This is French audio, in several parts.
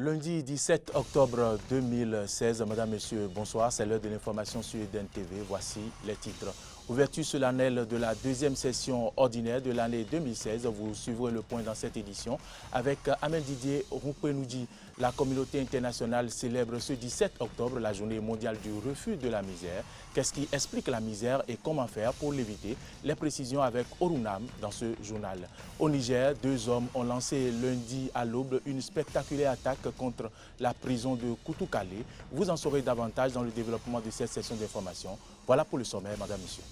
Lundi 17 octobre 2016, Madame, Messieurs, bonsoir. C'est l'heure de l'information sur Eden TV. Voici les titres. Ouverture solennelle de la deuxième session ordinaire de l'année 2016. Vous suivrez le point dans cette édition avec Amel Didier Roupenoudji. La communauté internationale célèbre ce 17 octobre la journée mondiale du refus de la misère. Qu'est-ce qui explique la misère et comment faire pour l'éviter? Les précisions avec Orunam dans ce journal. Au Niger, 2 hommes ont lancé lundi à l'aube une spectaculaire attaque contre la prison de Koutoukale. Vous en saurez davantage dans le développement de cette session d'information. Voilà pour le sommaire, Madame, Monsieur.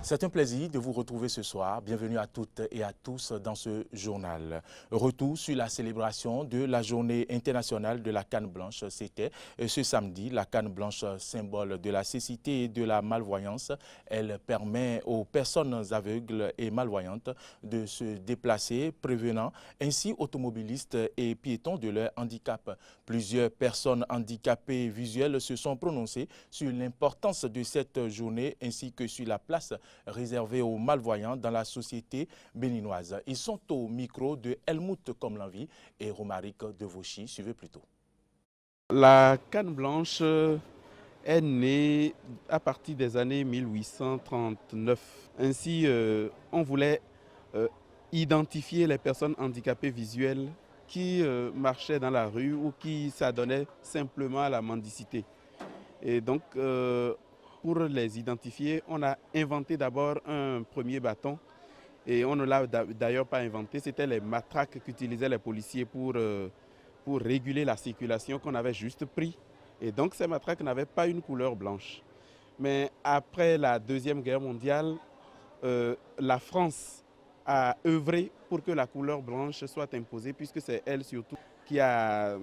C'est un plaisir de vous retrouver ce soir. Bienvenue à toutes et à tous dans ce journal. Retour sur la célébration de la journée internationale de la canne blanche. C'était ce samedi, la canne blanche, symbole de la cécité et de la malvoyance. Elle permet aux personnes aveugles et malvoyantes de se déplacer, prévenant ainsi automobilistes et piétons de leur handicap. Plusieurs personnes handicapées visuelles se sont prononcées sur l'importance de cette journée ainsi que sur la place réservés aux malvoyants dans la société béninoise. Ils sont au micro de Helmut Komlanvi et Romaric Devauchy. Suivez plutôt. La canne blanche est née à partir des années 1839. Ainsi, on voulait identifier les personnes handicapées visuelles qui marchaient dans la rue ou qui s'adonnaient simplement à la mendicité. Et donc, pour les identifier, on a inventé d'abord un premier bâton et on ne l'a d'ailleurs pas inventé, c'était les matraques qu'utilisaient les policiers pour réguler la circulation qu'on avait juste pris. Et donc ces matraques n'avaient pas une couleur blanche. Mais après la Deuxième Guerre mondiale, la France a œuvré pour que la couleur blanche soit imposée puisque c'est elle surtout qui a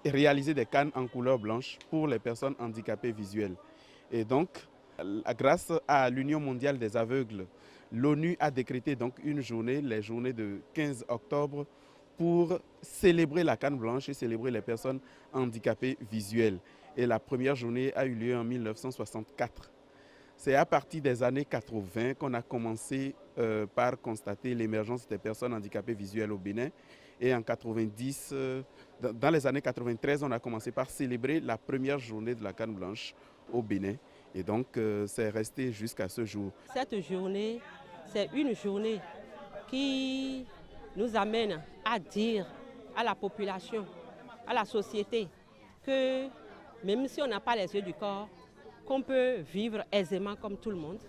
réalisé des cannes en couleur blanche pour les personnes handicapées visuelles. Et donc, grâce à l'Union mondiale des aveugles, l'ONU a décrété donc une journée, les journées de 15 octobre, pour célébrer la canne blanche et célébrer les personnes handicapées visuelles. Et la première journée a eu lieu en 1964. C'est à partir des années 80 qu'on a commencé par constater l'émergence des personnes handicapées visuelles au Bénin. Et en 90, dans les années 93, on a commencé par célébrer la première journée de la canne blanche au Bénin. Et donc, c'est resté jusqu'à ce jour. Cette journée, c'est une journée qui nous amène à dire à la population, à la société, que même si on n'a pas les yeux du corps, qu'on peut vivre aisément comme tout le monde.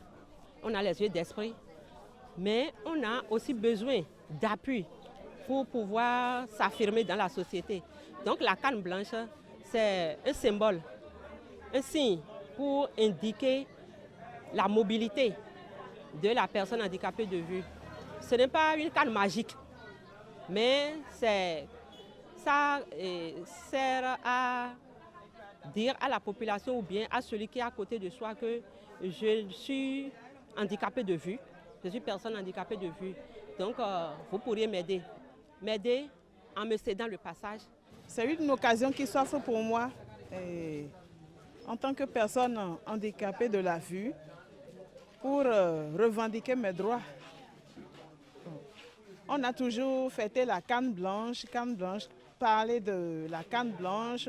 On a les yeux d'esprit, mais on a aussi besoin d'appui pour pouvoir s'affirmer dans la société. Donc la canne blanche, c'est un symbole, un signe pour indiquer la mobilité de la personne handicapée de vue. Ce n'est pas une canne magique, mais ça sert à dire à la population ou bien à celui qui est à côté de soi que je suis handicapé de vue, je suis personne handicapée de vue. Donc vous pourriez m'aider en me cédant le passage. C'est une occasion qui s'offre pour moi en tant que personne handicapée de la vue pour revendiquer mes droits. On a toujours fêté la canne blanche, parler de la canne blanche,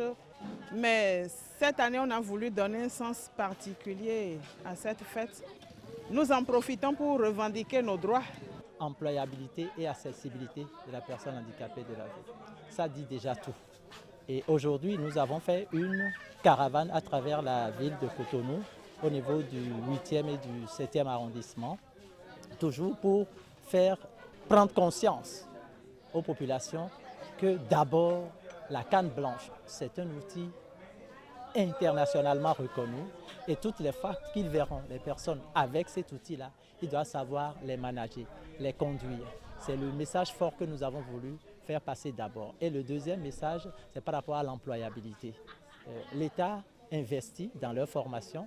mais cette année on a voulu donner un sens particulier à cette fête. Nous en profitons pour revendiquer nos droits. Employabilité et accessibilité de la personne handicapée de la vue. Ça dit déjà tout. Et aujourd'hui, nous avons fait une caravane à travers la ville de Cotonou, au niveau du 8e et du 7e arrondissement, toujours pour faire prendre conscience aux populations que d'abord, la canne blanche, c'est un outil internationalement reconnu et toutes les fois qu'ils verront les personnes avec cet outil-là, ils doivent savoir les manager, les conduire. C'est le message fort que nous avons voulu faire passer d'abord. Et le deuxième message, c'est par rapport à l'employabilité. L'État investit dans leur formation,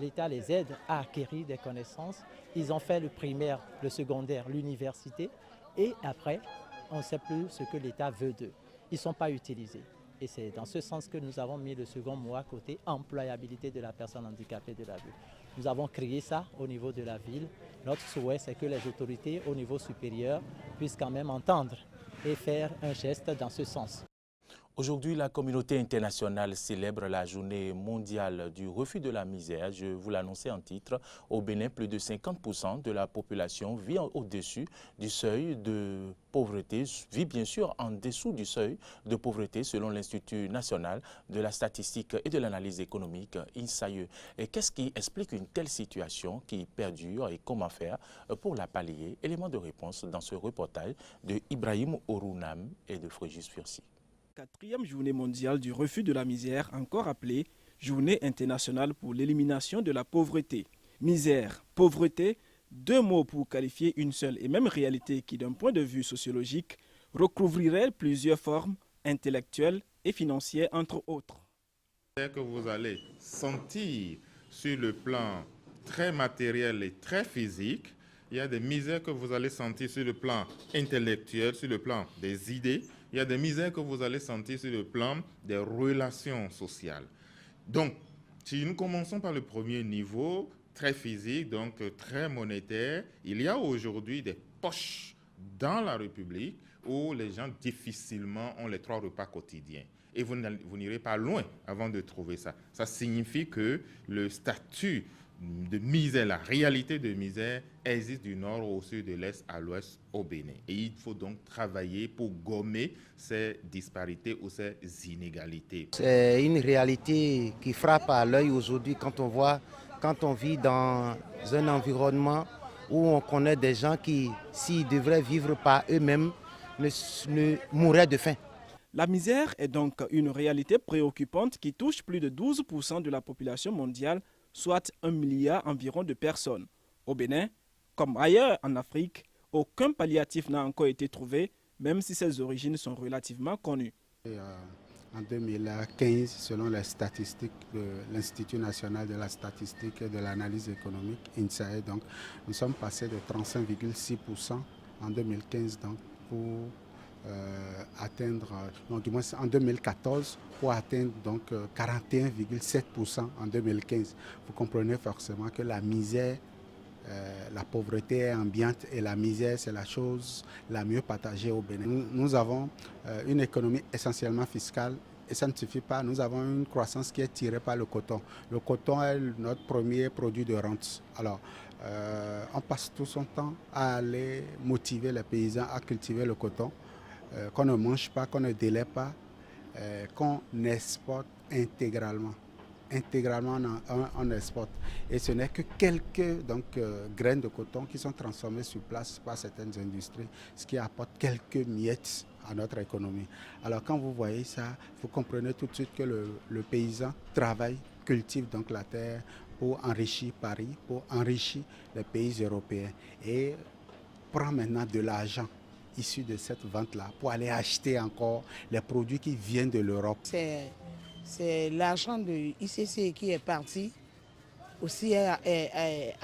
l'État les aide à acquérir des connaissances. Ils ont fait le primaire, le secondaire, l'université et après, on ne sait plus ce que l'État veut d'eux. Ils ne sont pas utilisés. Et c'est dans ce sens que nous avons mis le second mot à côté, employabilité de la personne handicapée de la ville. Nous avons créé ça au niveau de la ville. Notre souhait, c'est que les autorités au niveau supérieur puissent quand même entendre et faire un geste dans ce sens. Aujourd'hui, la communauté internationale célèbre la journée mondiale du refus de la misère. Je vous l'annonçais en titre. Au Bénin, plus de 50% de la population vit au-dessus du seuil de pauvreté, vit bien sûr en dessous du seuil de pauvreté selon l'Institut national de la statistique et de l'analyse économique, INSAE. Et qu'est-ce qui explique une telle situation qui perdure et comment faire pour la pallier? Élément de réponse dans ce reportage de Ibrahim Ourounam et de Frégis Fursi. 4e journée mondiale du refus de la misère, encore appelée Journée internationale pour l'élimination de la pauvreté. Misère, pauvreté, deux mots pour qualifier une seule et même réalité qui, d'un point de vue sociologique, recouvrirait plusieurs formes intellectuelles et financières, entre autres. Que vous allez sentir sur le plan très matériel et très physique, il y a des misères que vous allez sentir sur le plan intellectuel, sur le plan des idées. Il y a des misères que vous allez sentir sur le plan des relations sociales. Donc, si nous commençons par le premier niveau, très physique, donc très monétaire, il y a aujourd'hui des poches dans la République où les gens difficilement ont les 3 repas quotidiens. Et vous n'irez pas loin avant de trouver ça. Ça signifie que le statut de misère, la réalité de misère existe du nord au sud, de l'est à l'ouest au Bénin. Et il faut donc travailler pour gommer ces disparités ou ces inégalités. C'est une réalité qui frappe à l'œil aujourd'hui quand on vit dans un environnement où on connaît des gens qui, s'ils devraient vivre par eux-mêmes, ne mourraient de faim. La misère est donc une réalité préoccupante qui touche plus de 12% de la population mondiale, soit 1 milliard environ de personnes. Au Bénin, comme ailleurs en Afrique, aucun palliatif n'a encore été trouvé, même si ses origines sont relativement connues. En 2015, selon les statistiques de l'Institut national de la statistique et de l'analyse économique, INSAE, donc, nous sommes passés de 35,6% en 2015 donc, pour atteindre, non, du moins en 2014, pour atteindre donc 41,7% en 2015. Vous comprenez forcément que la misère, la pauvreté ambiante et la misère, c'est la chose la mieux partagée au Bénin. Nous avons une économie essentiellement fiscale et ça ne suffit pas. Nous avons une croissance qui est tirée par le coton. Le coton est notre premier produit de rente. Alors, on passe tout son temps à aller motiver les paysans à cultiver le coton, qu'on ne mange pas, qu'on ne délai pas, qu'on exporte intégralement. Intégralement on exporte. Et ce n'est que quelques graines de coton qui sont transformées sur place par certaines industries, ce qui apporte quelques miettes à notre économie. Alors quand vous voyez ça, vous comprenez tout de suite que le paysan travaille, cultive donc la terre pour enrichir Paris, pour enrichir les pays européens et prend maintenant de l'argent issu de cette vente-là pour aller acheter encore les produits qui viennent de l'Europe. C'est l'argent de ICC qui est parti aussi à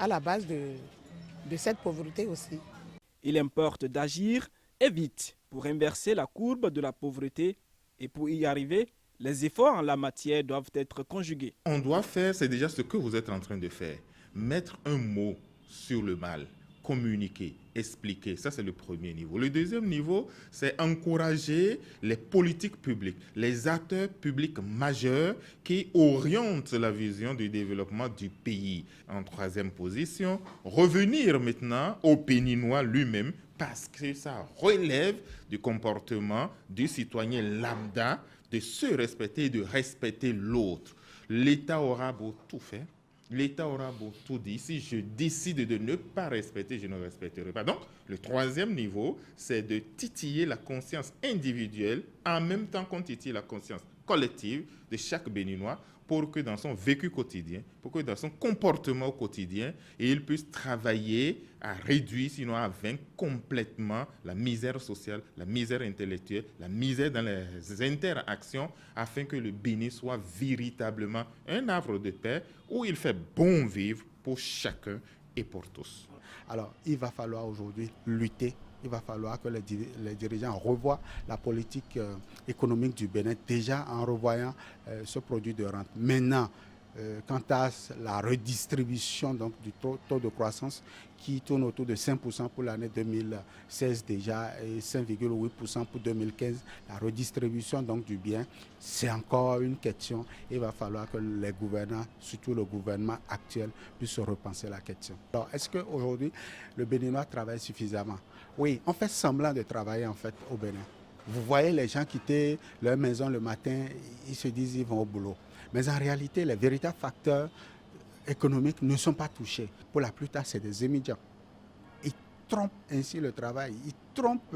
la base de cette pauvreté aussi. Il importe d'agir et vite pour inverser la courbe de la pauvreté et pour y arriver, les efforts en la matière doivent être conjugués. On doit faire, c'est déjà ce que vous êtes en train de faire, mettre un mot sur le mal. Communiquer, expliquer, ça c'est le premier niveau. Le deuxième niveau, c'est encourager les politiques publiques, les acteurs publics majeurs qui orientent la vision du développement du pays. En troisième position, revenir maintenant au Béninois lui-même parce que ça relève du comportement du citoyen lambda de se respecter et de respecter l'autre. L'État aura beau tout faire. L'État aura beau tout dire. Si je décide de ne pas respecter, je ne respecterai pas. Donc, le troisième niveau, c'est de titiller la conscience individuelle en même temps qu'on titille la conscience collective de chaque Béninois pour que dans son vécu quotidien, pour que dans son comportement au quotidien, il puisse travailler à réduire, sinon à vaincre complètement la misère sociale, la misère intellectuelle, la misère dans les interactions, afin que le Bénin soit véritablement un havre de paix où il fait bon vivre pour chacun et pour tous. Alors, il va falloir aujourd'hui lutter il va falloir que les dirigeants revoient la politique économique du Bénin, déjà en revoyant ce produit de rente. Maintenant, quant à la redistribution donc, du taux de croissance qui tourne autour de 5% pour l'année 2016 déjà et 5,8% pour 2015, la redistribution donc, du bien, c'est encore une question. Il va falloir que les gouvernants, surtout le gouvernement actuel, puissent repenser la question. Alors, est-ce qu'aujourd'hui, le Béninois travaille suffisamment? Oui, on fait semblant de travailler en fait au Bénin. Vous voyez les gens quitter leur maison le matin, ils se disent qu'ils vont au boulot. Mais en réalité, les véritables facteurs économiques ne sont pas touchés. Pour la plupart, c'est des immigrants. Ils trompent ainsi le travail. Ils trompent,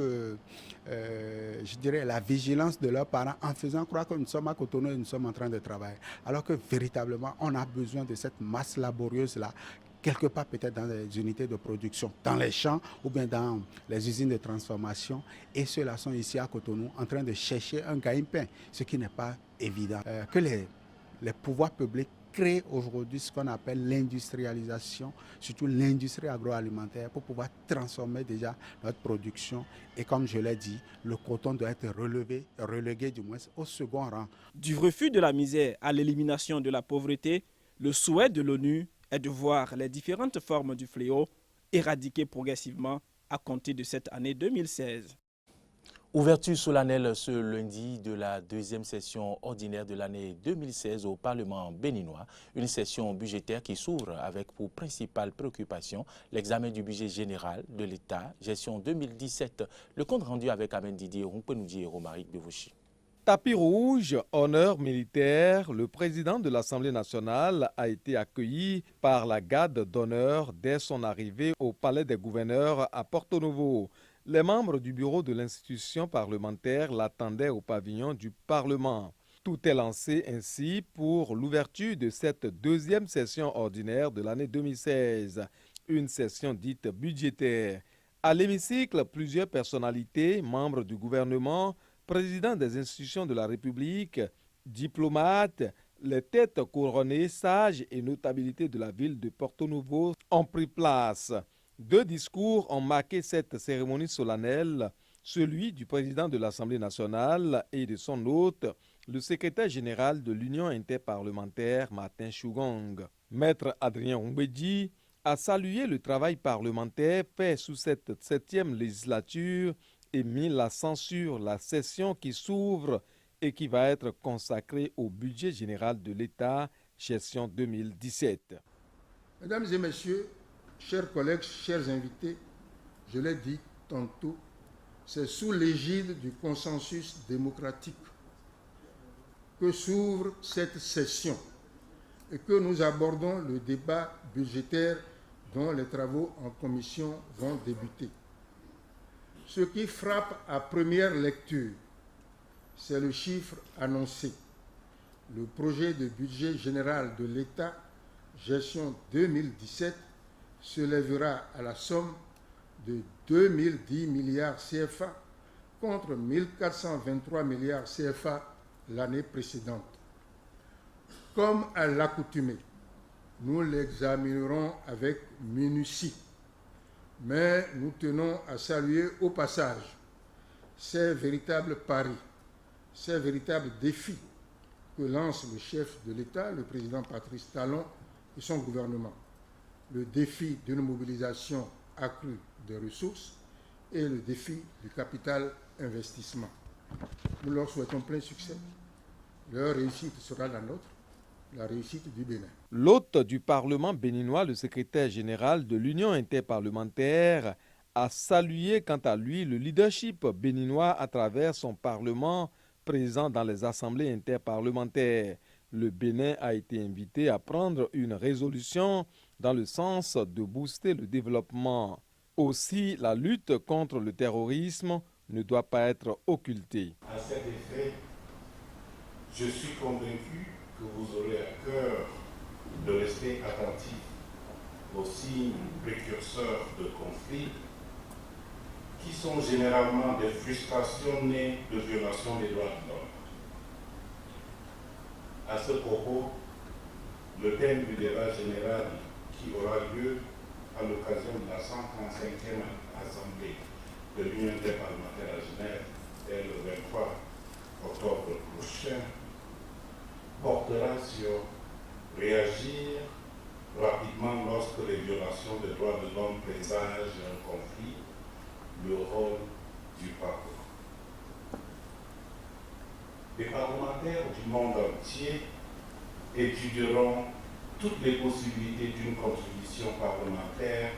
je dirais, la vigilance de leurs parents en faisant croire que nous sommes à Cotonou et nous sommes en train de travailler. Alors que véritablement, on a besoin de cette masse laborieuse-là, quelque part peut-être dans les unités de production, dans les champs ou bien dans les usines de transformation. Et ceux-là sont ici à Cotonou en train de chercher un gagne-pain, ce qui n'est pas évident. Que les pouvoirs publics créent aujourd'hui ce qu'on appelle l'industrialisation, surtout l'industrie agroalimentaire, pour pouvoir transformer déjà notre production. Et comme je l'ai dit, le coton doit être relégué du moins au second rang. Du refus de la misère à l'élimination de la pauvreté, le souhait de l'ONU est de voir les différentes formes du fléau éradiquées progressivement à compter de cette année 2016. Ouverture solennelle ce lundi de la deuxième session ordinaire de l'année 2016 au Parlement béninois. Une session budgétaire qui s'ouvre avec pour principale préoccupation l'examen du budget général de l'État, gestion 2017. Le compte rendu avec Amen Didier, Rompenoudi et Romaric de Vauchy. Tapis rouge, honneur militaire, le président de l'Assemblée nationale a été accueilli par la garde d'honneur dès son arrivée au palais des gouverneurs à Porto Novo. Les membres du bureau de l'institution parlementaire l'attendaient au pavillon du Parlement. Tout est lancé ainsi pour l'ouverture de cette deuxième session ordinaire de l'année 2016, une session dite budgétaire. À l'hémicycle, plusieurs personnalités, membres du gouvernement, présidents des institutions de la République, diplomates, les têtes couronnées, sages et notabilités de la ville de Porto Novo ont pris place. Deux discours ont marqué cette cérémonie solennelle, celui du président de l'Assemblée nationale et de son hôte, le secrétaire général de l'Union interparlementaire, Martin Chougong. Maître Adrien Ombedji a salué le travail parlementaire fait sous cette 7e législature et mis l'accent sur la session qui s'ouvre et qui va être consacrée au budget général de l'État, gestion 2017. Mesdames et messieurs, chers collègues, chers invités, je l'ai dit tantôt, c'est sous l'égide du consensus démocratique que s'ouvre cette session et que nous abordons le débat budgétaire dont les travaux en commission vont débuter. Ce qui frappe à première lecture, c'est le chiffre annoncé. Le projet de budget général de l'État, gestion 2017, s'élèvera à la somme de 2010 milliards CFA contre 1423 milliards CFA l'année précédente. Comme à l'accoutumée, nous l'examinerons avec minutie, mais nous tenons à saluer au passage ces véritables paris, ces véritables défis que lance le chef de l'État, le président Patrice Talon et son gouvernement. Le défi d'une mobilisation accrue des ressources et le défi du capital investissement. Nous leur souhaitons plein succès. Leur réussite sera la nôtre, la réussite du Bénin. L'hôte du Parlement béninois, le secrétaire général de l'Union interparlementaire, a salué quant à lui le leadership béninois à travers son Parlement présent dans les assemblées interparlementaires. Le Bénin a été invité à prendre une résolution dans le sens de booster le développement. Aussi, la lutte contre le terrorisme ne doit pas être occultée. À cet effet, je suis convaincu que vous aurez à cœur de rester attentif aux signes précurseurs de conflits qui sont généralement des frustrations nées de violations des droits de l'homme. À ce propos, le thème du débat général qui aura lieu à l'occasion de la 135e Assemblée de l'Union interparlementaire à Genève et le 23 octobre prochain portera sur réagir rapidement lorsque les violations des droits de l'homme présagent un conflit, le rôle du Parlement. Les parlementaires du monde entier étudieront toutes les possibilités d'une contribution parlementaire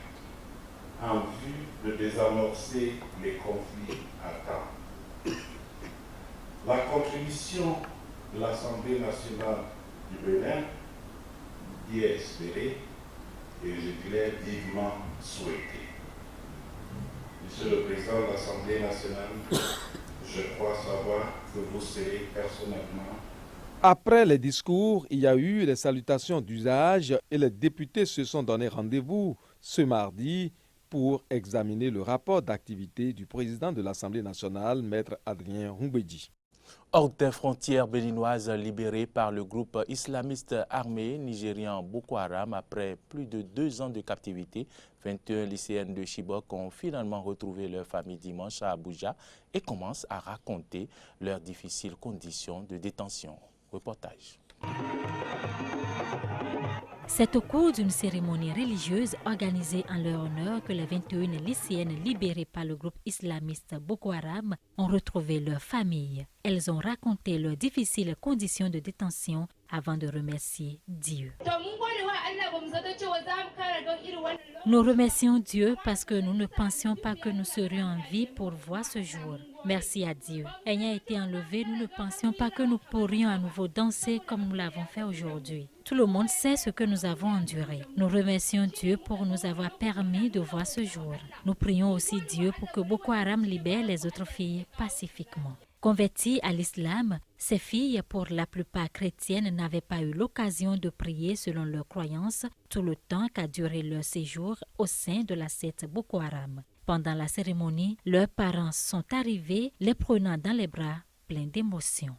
en vue de désamorcer les conflits à temps. La contribution de l'Assemblée nationale du Bénin y est espérée et je dirais vivement souhaitée. Monsieur le Président de l'Assemblée nationale, je crois savoir que vous serez personnellement. Après les discours, il y a eu les salutations d'usage et les députés se sont donné rendez-vous ce mardi pour examiner le rapport d'activité du président de l'Assemblée nationale, Maître Adrien Humbedji. Hors des frontières béninoises libérées par le groupe islamiste armé nigérian Boko Haram après plus de 2 ans de captivité, 21 lycéennes de Chibok ont finalement retrouvé leur famille dimanche à Abuja et commencent à raconter leurs difficiles conditions de détention. Reportage. C'est au cours d'une cérémonie religieuse organisée en leur honneur que les 21 lycéennes libérées par le groupe islamiste Boko Haram ont retrouvé leur famille. Elles ont raconté leurs difficiles conditions de détention avant de remercier Dieu. Nous remercions Dieu parce que nous ne pensions pas que nous serions en vie pour voir ce jour. Merci à Dieu. Ayant été enlevés, nous ne pensions pas que nous pourrions à nouveau danser comme nous l'avons fait aujourd'hui. Tout le monde sait ce que nous avons enduré. Nous remercions Dieu pour nous avoir permis de voir ce jour. Nous prions aussi Dieu pour que Boko Haram libère les autres filles pacifiquement. Converties à l'islam, ces filles, pour la plupart chrétiennes, n'avaient pas eu l'occasion de prier selon leurs croyances tout le temps qu'a duré leur séjour au sein de la secte Boko Haram. Pendant la cérémonie, leurs parents sont arrivés, les prenant dans les bras, pleins d'émotions.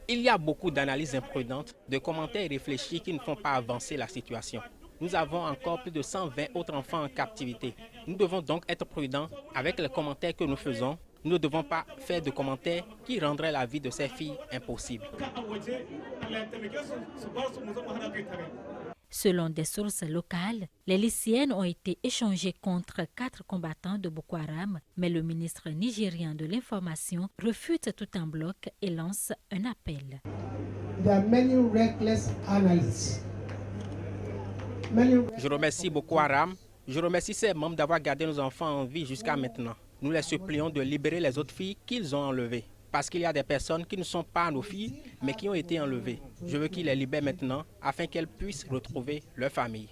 Il y a beaucoup d'analyses imprudentes, de commentaires réfléchis qui ne font pas avancer la situation. Nous avons encore plus de 120 autres enfants en captivité. Nous devons donc être prudents avec les commentaires que nous faisons. Nous ne devons pas faire de commentaires qui rendraient la vie de ces filles impossible. Selon des sources locales, les lycéennes ont été échangées contre 4 combattants de Boko Haram, mais le ministre nigérien de l'Information refute tout en bloc et lance un appel. There are many reckless analysts. Je remercie Boko Haram. Je remercie ces membres d'avoir gardé nos enfants en vie jusqu'à maintenant. Nous les supplions de libérer les autres filles qu'ils ont enlevées. Parce qu'il y a des personnes qui ne sont pas nos filles, mais qui ont été enlevées. Je veux qu'ils les libèrent maintenant afin qu'elles puissent retrouver leur famille.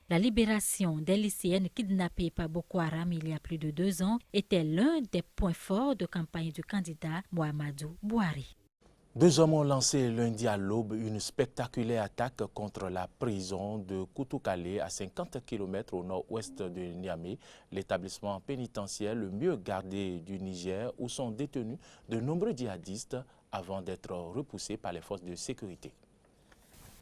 La libération des lycéennes kidnappées par Boko Haram il y a plus de 2 ans était l'un des points forts de campagne du candidat Muhammadu Buhari. 2 hommes ont lancé lundi à l'aube une spectaculaire attaque contre la prison de Koutoukale à 50 km au nord-ouest de Niamey, l'établissement pénitentiaire le mieux gardé du Niger où sont détenus de nombreux djihadistes avant d'être repoussés par les forces de sécurité.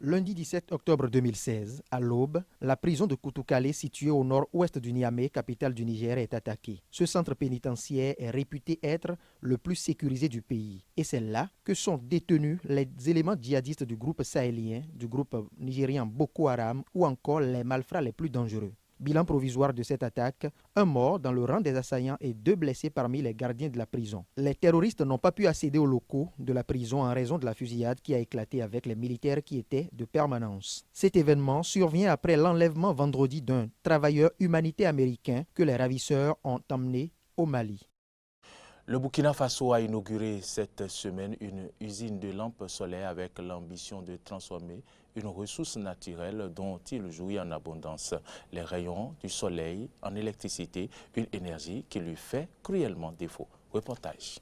Lundi 17 octobre 2016, à l'aube, la prison de Koutoukale, située au nord-ouest du Niamey, capitale du Niger, est attaquée. Ce centre pénitentiaire est réputé être le plus sécurisé du pays. Et c'est là que sont détenus les éléments djihadistes du groupe sahélien, du groupe nigérien Boko Haram ou encore les malfrats les plus dangereux. Bilan provisoire de cette attaque, 1 mort dans le rang des assaillants et 2 blessés parmi les gardiens de la prison. Les terroristes n'ont pas pu accéder aux locaux de la prison en raison de la fusillade qui a éclaté avec les militaires qui étaient de permanence. Cet événement survient après l'enlèvement vendredi d'un travailleur humanitaire américain que les ravisseurs ont emmené au Mali. Le Burkina Faso a inauguré cette semaine une usine de lampes solaires avec l'ambition de transformer une ressource naturelle dont il jouit en abondance, les rayons du soleil en électricité, une énergie qui lui fait cruellement défaut. Reportage.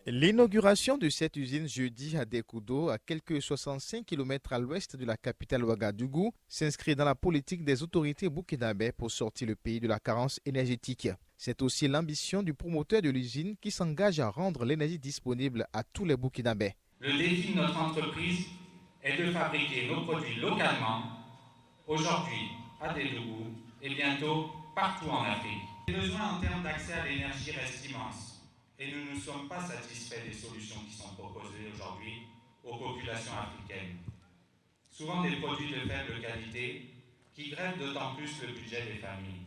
L'inauguration de cette usine jeudi à Dekoudo, à quelques 65 km à l'ouest de la capitale Ouagadougou, s'inscrit dans la politique des autorités burkinabè pour sortir le pays de la carence énergétique. C'est aussi l'ambition du promoteur de l'usine qui s'engage à rendre l'énergie disponible à tous les Burkinabés. Le défi de notre entreprise est de fabriquer nos produits localement, aujourd'hui à Dédougou et bientôt partout en Afrique. Les besoins en termes d'accès à l'énergie restent immenses et nous ne sommes pas satisfaits des solutions qui sont proposées aujourd'hui aux populations africaines. Souvent des produits de faible qualité qui grèvent d'autant plus le budget des familles.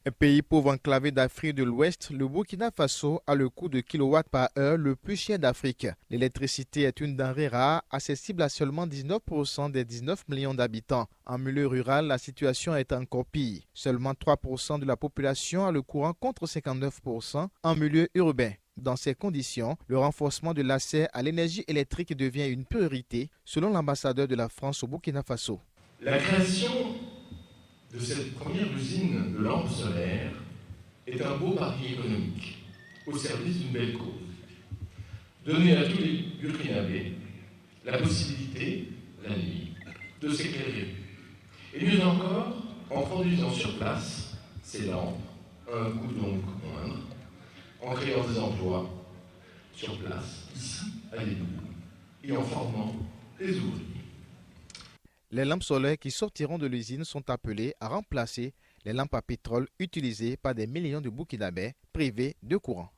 Un pays pauvre enclavé d'Afrique de l'Ouest, le Burkina Faso a le coût de kilowatt par heure le plus cher d'Afrique. L'électricité est une denrée rare, accessible à seulement 19% des 19 millions d'habitants. En milieu rural, la situation est encore pire. Seulement 3% de la population a le courant contre 59% en milieu urbain. Dans ces conditions, le renforcement de l'accès à l'énergie électrique devient une priorité, selon l'ambassadeur de la France au Burkina Faso. La création de cette première usine de lampes solaires est un beau pari économique au service d'une belle cause. Donner à tous les Burkinabés la possibilité, la nuit, de s'éclairer. Et mieux encore, en produisant sur place ces lampes à un coût donc moindre, en créant des emplois sur place, ici, à Dédougou, et en formant des ouvriers. Les lampes solaires qui sortiront de l'usine sont appelées à remplacer les lampes à pétrole utilisées par des millions de Burkinabés privés de courant.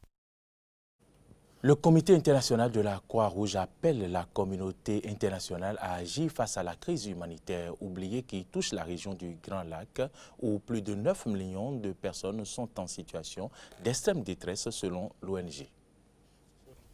Le Comité international de la Croix-Rouge appelle la communauté internationale à agir face à la crise humanitaire oubliée qui touche la région du Grand Lac, où plus de 9 millions de personnes sont en situation d'extrême détresse selon l'ONG.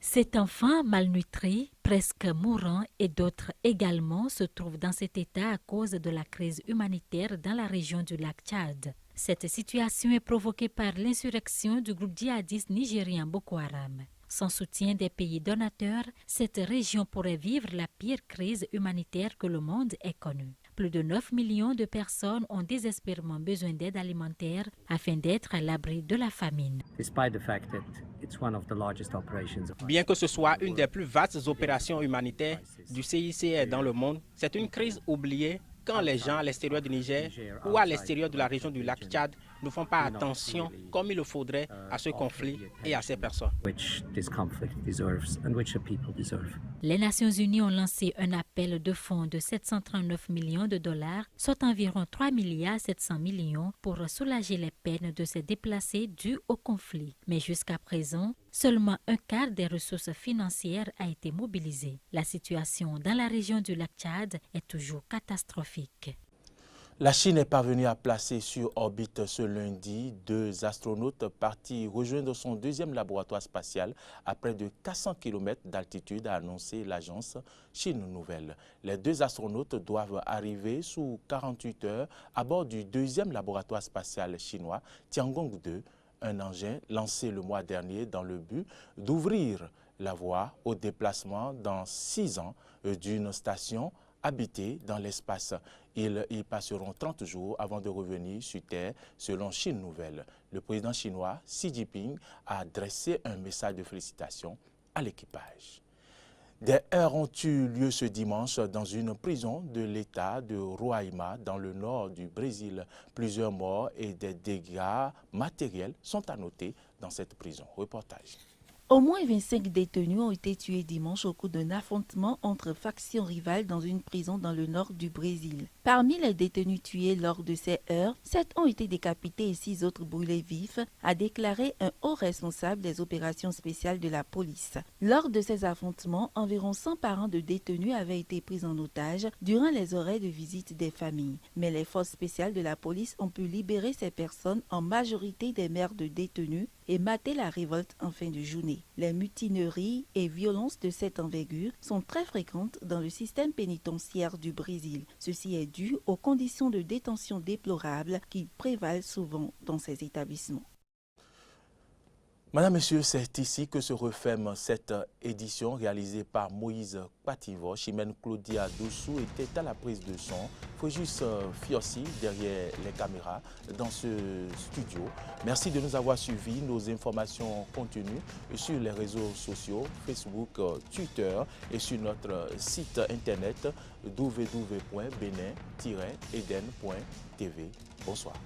Cet enfant malnutri, presque mourant et d'autres également se trouvent dans cet état à cause de la crise humanitaire dans la région du lac Tchad. Cette situation est provoquée par l'insurrection du groupe djihadiste nigérien Boko Haram. Sans soutien des pays donateurs, cette région pourrait vivre la pire crise humanitaire que le monde ait connue. Plus de 9 millions de personnes ont désespérément besoin d'aide alimentaire afin d'être à l'abri de la famine. Bien que ce soit une des plus vastes opérations humanitaires du CICR dans le monde, c'est une crise oubliée quand les gens à l'extérieur du Niger ou à l'extérieur de la région du lac Tchad ne font pas attention comme il le faudrait à ce conflit et à ces personnes. Les Nations Unies ont lancé un appel de fonds de 739 millions de dollars, soit environ 3 milliards 700 millions pour soulager les peines de ces déplacés dus au conflit. Mais jusqu'à présent, seulement un quart des ressources financières a été mobilisé. La situation dans la région du lac Tchad est toujours catastrophique. La Chine est parvenue à placer sur orbite ce lundi 2 astronautes partis rejoindre son deuxième laboratoire spatial à près de 400 km d'altitude, a annoncé l'agence Chine Nouvelle. Les 2 astronautes doivent arriver sous 48 heures à bord du deuxième laboratoire spatial chinois Tiangong 2, un engin lancé le mois dernier dans le but d'ouvrir la voie au déplacement dans 6 ans d'une station habitée dans l'espace. Ils y passeront 30 jours avant de revenir sur Terre, selon Chine Nouvelle. Le président chinois Xi Jinping a adressé un message de félicitations à l'équipage. Des heurts ont eu lieu ce dimanche dans une prison de l'État de Roraima, dans le nord du Brésil. Plusieurs morts et des dégâts matériels sont à noter dans cette prison. Reportage. Au moins 25 détenus ont été tués dimanche au cours d'un affrontement entre factions rivales dans une prison dans le nord du Brésil. Parmi les détenus tués lors de ces heurts, 7 ont été décapités et 6 autres brûlés vifs, a déclaré un haut responsable des opérations spéciales de la police. Lors de ces affrontements, environ 100 parents de détenus avaient été pris en otage durant les horaires de visite des familles. Mais les forces spéciales de la police ont pu libérer ces personnes, en majorité des mères de détenus, et mater la révolte en fin de journée. Les mutineries et violences de cette envergure sont très fréquentes dans le système pénitentiaire du Brésil. Ceci est dû aux conditions de détention déplorables qui prévalent souvent dans ces établissements. Madame, Monsieur, c'est ici que se referme cette édition réalisée par Moïse Pativo. Chimène Claudia Dossou était à la prise de son. Fréjus Fiossi derrière les caméras dans ce studio. Merci de nous avoir suivis. Nos informations continuent sur les réseaux sociaux, Facebook, Twitter et sur notre site internet www.benin-eden.tv. Bonsoir.